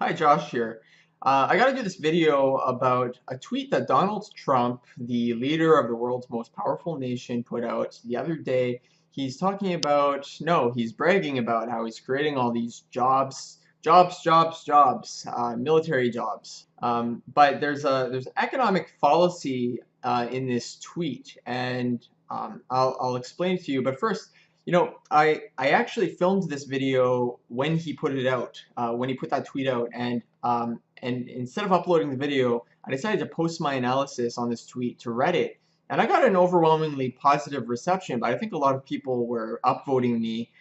Hi, Josh here. I got to do this video about a tweet that Donald Trump, the leader of the world's most powerful nation, put out the other day. He's talking about, no, he's bragging about how he's creating all these jobs, military jobs. But there's an economic fallacy in this tweet, and I'll explain it to you. But first, I actually filmed this video when he put it out, when he put that tweet out, and instead of uploading the video, I decided to post my analysis on this tweet to Reddit, and I got an overwhelmingly positive reception. But I think a lot of people were upvoting me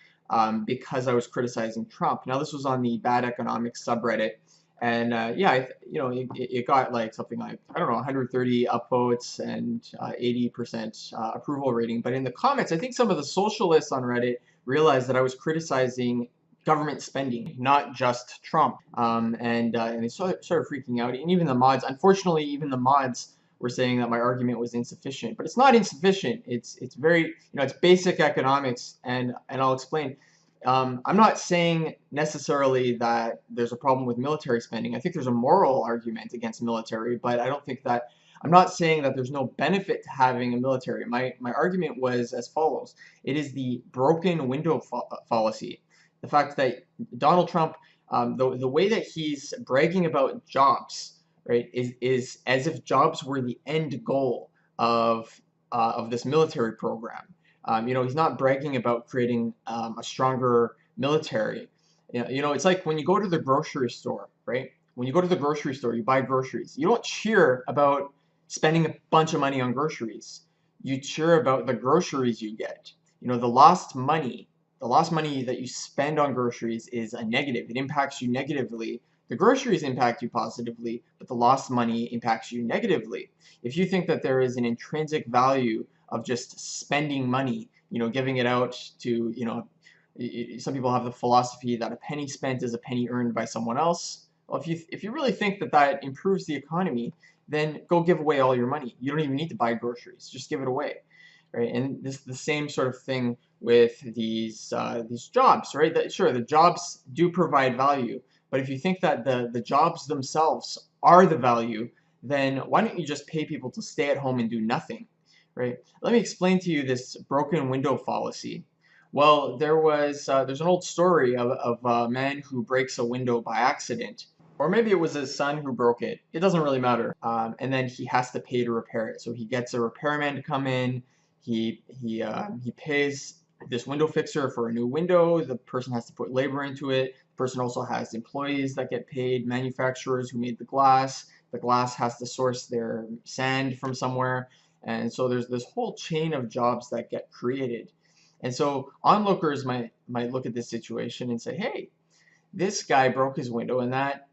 because I was criticizing Trump. Now this was on the Bad Economics subreddit, and yeah, it got like something like, I don't know, 130 upvotes and 80% approval rating. But in the comments, I think some of the socialists on Reddit realized that I was criticizing government spending, not just Trump, and they started freaking out. And even the mods, unfortunately, even the mods were saying that my argument was insufficient. But it's not insufficient. It's very, it's basic economics, and I'll explain. I'm not saying necessarily that there's a problem with military spending. I think there's a moral argument against military, but I don't think that, I'm not saying that there's no benefit to having a military. My argument was as follows. It is the broken window fallacy. The fact that Donald Trump, the way that he's bragging about jobs, right, is as if jobs were the end goal of this military program. He's not bragging about creating a stronger military. It's like when you go to the grocery store, right? When you go to the grocery store, you buy groceries. You don't cheer about spending a bunch of money on groceries. You cheer about the groceries you get. The lost money that you spend on groceries is a negative. It impacts you negatively. The groceries impact you positively, but the lost money impacts you negatively. If you think that there is an intrinsic value of just spending money, giving it out to, some people have the philosophy that a penny spent is a penny earned by someone else. Well, if you really think that that improves the economy, then go give away all your money. You don't even need to buy groceries. Just give it away, right? And this is the same sort of thing with these jobs, right? Sure, the jobs do provide value, but if you think that the jobs themselves are the value, then why don't you just pay people to stay at home and do nothing? Right? Let me explain to you this broken window fallacy. Well, there's an old story of a man who breaks a window by accident, or maybe it was his son who broke it. It doesn't really matter. And then he has to pay to repair it. So he gets a repairman to come in. He pays this window fixer for a new window. The person has to put labor into it. The person also has employees that get paid, manufacturers who made the glass. The glass has to source their sand from somewhere. And so there's this whole chain of jobs that get created. And so onlookers might look at this situation and say, hey, this guy broke his window, and that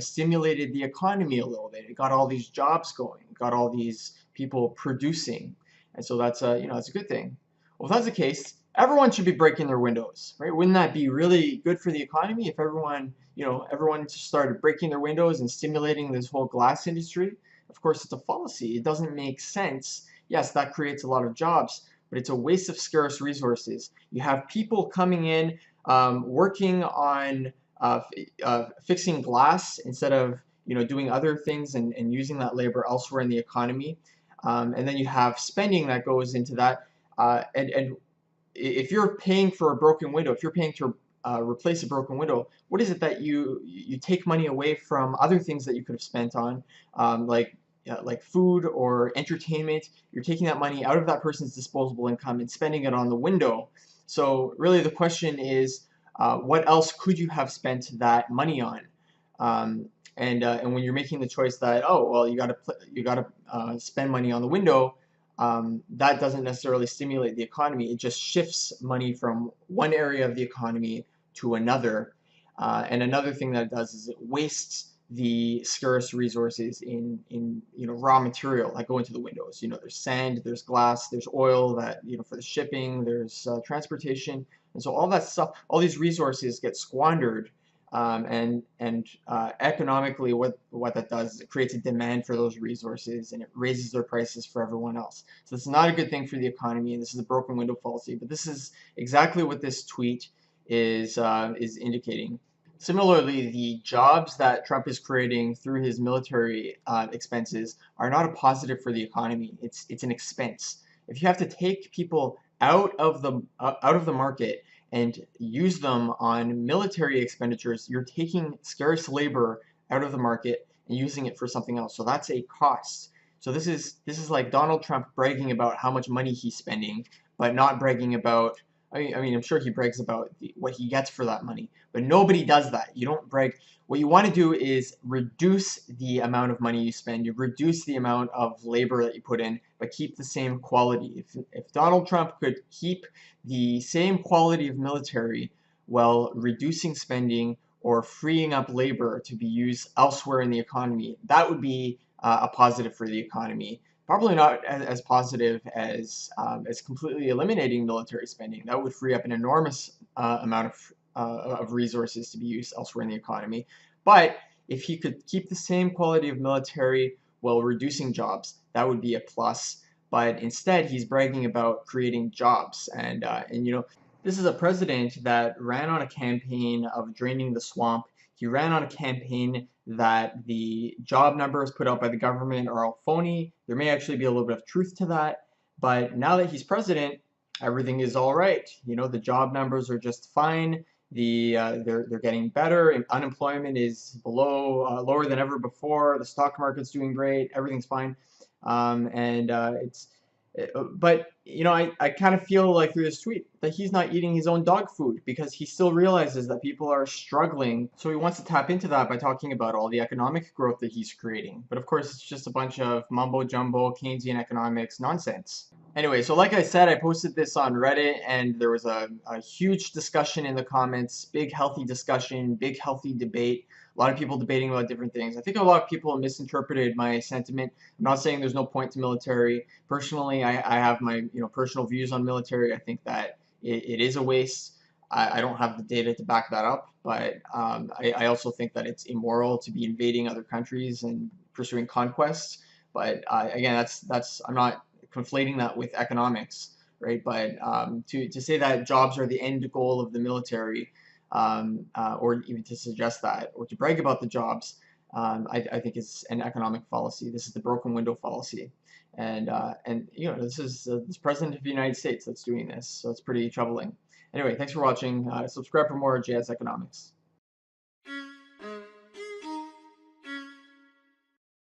stimulated the economy a little bit. It got all these jobs going, it got all these people producing, and so that's a good thing. Well, if that's the case, everyone should be breaking their windows, right? Wouldn't that be really good for the economy if everyone just started breaking their windows and stimulating this whole glass industry? Of course, it's a fallacy. It doesn't make sense. Yes, that creates a lot of jobs, but it's a waste of scarce resources. You have people coming in, working on fixing glass instead of doing other things and using that labor elsewhere in the economy, and then you have spending that goes into that. And if you're paying for a broken window, if you're paying to replace a broken window, what is it that you take money away from other things that you could have spent on, like food or entertainment? You're taking that money out of that person's disposable income and spending it on the window. So really the question is, what else could you have spent that money on? And when you're making the choice that, oh well, you gotta spend money on the window, that doesn't necessarily stimulate the economy. It just shifts money from one area of the economy to another. And another thing that it does is it wastes the scarce resources in raw material that go into the windows. There's sand, there's glass, there's oil that for the shipping, there's transportation, and so all that stuff, all these resources get squandered. And economically, what that does is it creates a demand for those resources, and it raises their prices for everyone else. So this is not a good thing for the economy, and this is a broken window fallacy. But this is exactly what this tweet is indicating. Similarly, the jobs that Trump is creating through his military expenses are not a positive for the economy. It's an expense. If you have to take people out of the market and use them on military expenditures, you're taking scarce labor out of the market and using it for something else. So that's a cost. So this is like Donald Trump bragging about how much money he's spending, but not bragging about. I mean, I'm sure he brags about what he gets for that money, but nobody does that. You don't brag. What you want to do is reduce the amount of money you spend. You reduce the amount of labor that you put in, but keep the same quality. If Donald Trump could keep the same quality of military while reducing spending or freeing up labor to be used elsewhere in the economy, that would be a positive for the economy. Probably not as positive as completely eliminating military spending. That would free up an enormous amount of resources to be used elsewhere in the economy. But if he could keep the same quality of military while reducing jobs, that would be a plus. But instead, he's bragging about creating jobs, and this is a president that ran on a campaign of draining the swamp. He ran on a campaign that the job numbers put out by the government are all phony. There may actually be a little bit of truth to that, but now that he's president, everything is all right. The job numbers are just fine. They're getting better. Unemployment is lower than ever before. The stock market's doing great. Everything's fine, and it's but I kind of feel like through this tweet that he's not eating his own dog food because he still realizes that people are struggling. So he wants to tap into that by talking about all the economic growth that he's creating. But of course, it's just a bunch of mumbo jumbo Keynesian economics nonsense. Anyway, so like I said, I posted this on Reddit and there was a huge discussion in the comments, big healthy discussion, big healthy debate. A lot of people debating about different things. I think a lot of people misinterpreted my sentiment. I'm not saying there's no point to military. Personally, I have my personal views on military. I think that it is a waste. I don't have the data to back that up, but I also think that it's immoral to be invading other countries and pursuing conquests. But again, that's I'm not conflating that with economics, right? But to say that jobs are the end goal of the military, or even to suggest that, or to brag about the jobs, I think is an economic fallacy. This is the broken window fallacy, and this is this president of the United States that's doing this, so it's pretty troubling. Anyway, thanks for watching. Subscribe for more JS Economics.